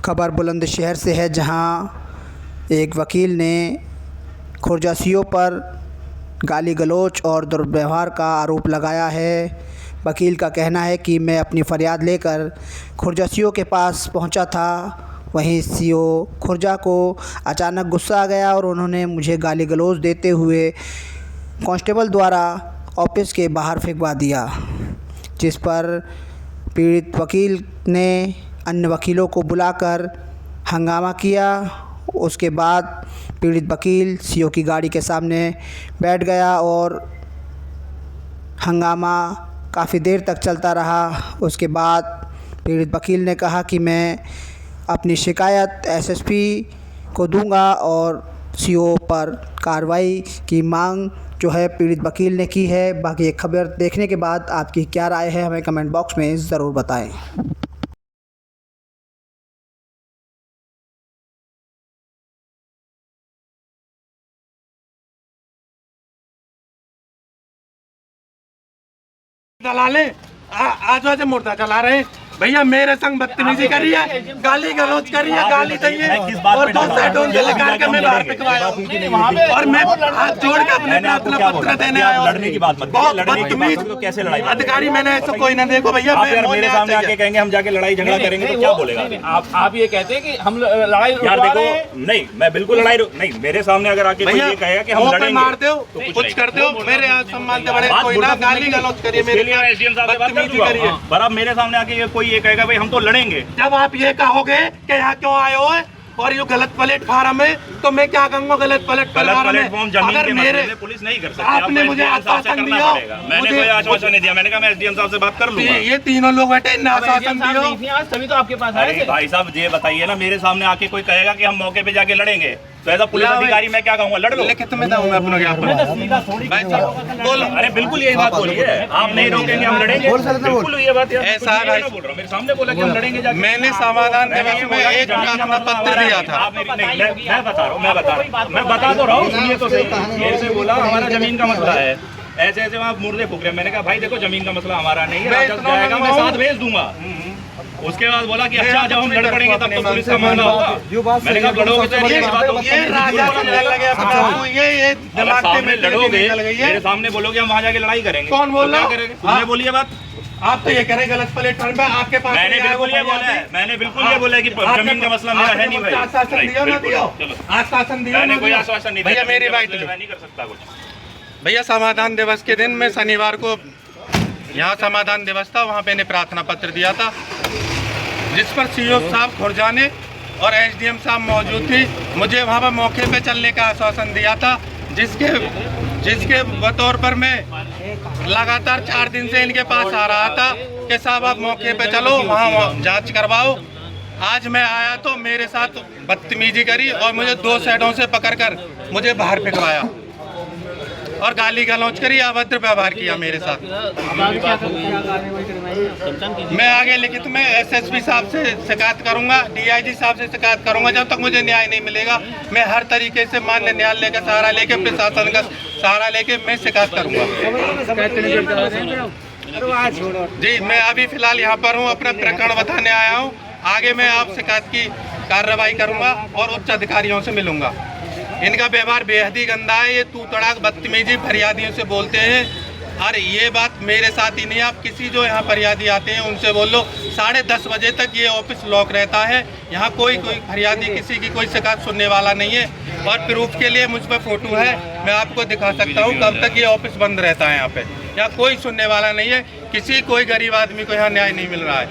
खबर बुलंदशहर से है, जहां एक वकील ने खुर्जासियों पर गाली गलौज और दुर्व्यवहार का आरोप लगाया है। वकील का कहना है कि मैं अपनी फ़रियाद लेकर खुर्जासियों के पास पहुंचा था। वहीं सीओ खुर्जा को अचानक गुस्सा आ गया और उन्होंने मुझे गाली गलौज देते हुए कांस्टेबल द्वारा ऑफिस के बाहर फेंकवा दिया, जिस पर पीड़ित वकील ने अन्य वकीलों को बुलाकर हंगामा किया। उसके बाद पीड़ित वकील सीओ की गाड़ी के सामने बैठ गया और हंगामा काफ़ी देर तक चलता रहा। उसके बाद पीड़ित वकील ने कहा कि मैं अपनी शिकायत एसएसपी को दूंगा और सीओ पर कार्रवाई की मांग जो है पीड़ित वकील ने की है। बाकी ये खबर देखने के बाद आपकी क्या राय है, हमें कमेंट बॉक्स में ज़रूर बताएं। दलाले आज वजह मोर्चा चला रहे हैं भैया, मेरे संग बदतमीजी करी है, गाली गलौज करी है, गाली दी है और 2 सेटों से लेकर के मैं बाहर पिकवाया और मैं हाथ जोड़ के अपने प्रार्थना पत्र देने आया हूं। लड़ने की बात मत कीजिए, लड़ने की बात तो कैसे लड़ाई अधिकारी मैंने ऐसा कोई ना देखो भैया, मेरे सामने आके कहेंगे हम जाके लड़ाई झगड़ा करेंगे तो क्या बोलेगा? आप ये कहते हैं कि हम लड़ाई यार देखो, नहीं मैं बिल्कुल लड़ाई नहीं, मेरे सामने अगर आके कोई ये कहेगा कि हम लड़ेंगे, मारते हो कुछ करते हो, मेरे सम्मान से बड़े कोई ना गाली गलौज करिए, मेरे लिए एसडीएम साहब से बात करिए। पर अब मेरे सामने आके कोई ये कहेगा भाई हम तो लड़ेंगे, जब आप ये कहोगे कि यहाँ क्यों आए हो और ये गलत प्लेटफार्म है तो मैं क्या कहूँगा? गलत प्लेटफार्म अगर मेरे पुलिस नहीं कर सकती। आपने मुझे आश्वासन दिया, मैंने कोई आश्वासन नहीं दिया, मैंने कहा मैं एसडीएम साहब से बात कर लूंगा। ये तीनों लोग बैठे आश्वासन दिया, तभी तो आपके पास आए थे। भाई साहब ये बताइए ना, मेरे सामने आके कोई कहेगा कि हम मौके पे जाके लड़ेंगे तो ऐसा पुलिस अधिकारी मैं क्या कहूँगा? लड़ लो। लिखित में दूंगा अपना बोल। अरे बिल्कुल यही बात बोलिए, आप नहीं रोकेंगे हम लड़ेंगे, बिल्कुल ये बात ऐसा बोल रहा हूँ। मेरे सामने बोला कि हम लड़ेंगे। मैंने समाधान दिवस में एक प्रार्थना पत्र दिया था। मैं बता तो रहा हूँ, सुनिए तो सही। ऐसे बोला हमारा जमीन का मसला है, ऐसे ऐसे वहाँ मुर्दे फूक रहे। मैंने कहा भाई देखो जमीन का मसला हमारा नहीं है, जाएगा मैं साथ भेज दूंगा। उसके बाद बोला कि अच्छा जब हम लड़ पड़ेंगे तब तो पुलिस का मामला होगा। मैंने कहा लड़ोगे तो ये दिमाग में लड़ोगे, मेरे सामने बोलोगे हम वहाँ जाके लड़ाई करेंगे। कौन बोल रहा है? तुमने बोली है बात? आप तो ये कह रहे गलत प्लेटफॉर्म पे आपके पास। मैंने बिल्कुल ये बोला है, मैंने बिल्कुल ये बोला है कि जमीन का मसला मेरा है नहीं भाई। आश्वासन दिया ना दिया, आश्वासन दिया। मैंने कोई आश्वासन नहीं दिया भैया, मेरी बात मैं नहीं कर सकता कुछ। भैया समाधान दिवस के दिन में शनिवार को यहाँ समाधान दिवस था, वहाँ मैंने प्रार्थना पत्र दिया था, जिस पर सीओ साहब खुर्जा ने और एसडीएम साहब मौजूद थी। मुझे वहाँ पर मौके पे चलने का आश्वासन दिया था, जिसके बतौर पर मैं लगातार 4 दिन से इनके पास आ रहा था कि साहब आप मौके पे चलो, वहाँ जांच करवाओ। आज मैं आया तो मेरे साथ बदतमीजी करी और मुझे 2 सेटों से पकड़कर मुझे बाहर फेंकवाया और गाली गलौज करी, अभद्र व्यवहार किया मेरे साथ। मैं आगे लिखित में एसएसपी साहब से शिकायत करूंगा, डीआईजी साहब से शिकायत करूंगा। जब तक मुझे न्याय नहीं मिलेगा मैं हर तरीके से मान्य न्यायालय का सहारा लेके, प्रशासन का सहारा लेके मैं शिकायत करूंगा। जी मैं अभी फिलहाल यहाँ पर हूँ, अपना प्रकरण बताने आया हूँ। आगे मैं आप शिकायत की कार्रवाई करूंगा और उच्च अधिकारियों से मिलूंगा। इनका व्यवहार बेहद ही गंदा है, ये तू तड़ाक बदतमीजी फरियादियों से बोलते हैं। और ये बात मेरे साथ ही नहीं, आप किसी जो यहाँ फरियादी आते हैं उनसे बोल लो। 10:30 बजे तक ये ऑफिस लॉक रहता है, यहाँ कोई फरियादी किसी की कोई शिकायत सुनने वाला नहीं है। और प्रूफ के लिए मुझ पर फोटो है, मैं आपको दिखा सकता हूँ कब तक ये ऑफिस बंद रहता है। यहाँ पे यहाँ कोई सुनने वाला नहीं है, कोई गरीब आदमी को यहाँ न्याय नहीं मिल रहा है।